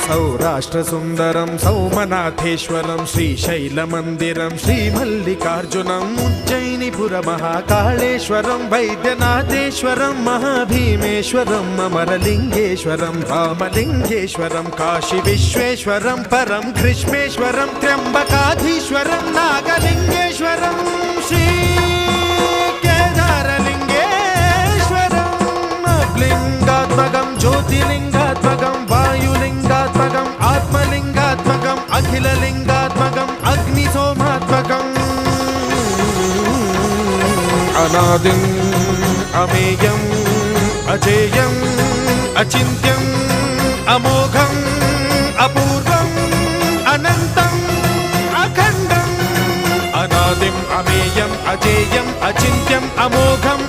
सौराष्ट्रसुन्दरं सौमनाथेश्वरं श्रीशैलमन्दिरं श्रीमल्लिकार्जुनं उज्जयिनीपुरमहाकाळेश्वरं वैद्यनाथेश्वरं महाभीमेश्वरम् अमरलिङ्गेश्वरं रामलिङ्गेश्वरं काशीविश्वेश्वरं परं ग्रीष्मेश्वरं त्र्यम्बकाधीश्वरं नागलिङ्गेश्वरं श्रीकेदारलिङ्गेश्वरं लिङ्गात्मकं ज्योतिलिङ्गात्मकं वायुलिङ्गात्मकम् आत्मलिङ्गात्मकम् अखिललिङ्गात्मकम् अग्निसोमात्मकम् अनादिम् अमेयम् अजेयम् अचिन्त्यम् अमोघम् अपूर्वम् अनन्तम् अखण्डम् अनादिम् अमेयम् अजेयम् अचिन्त्यम् अमोघम्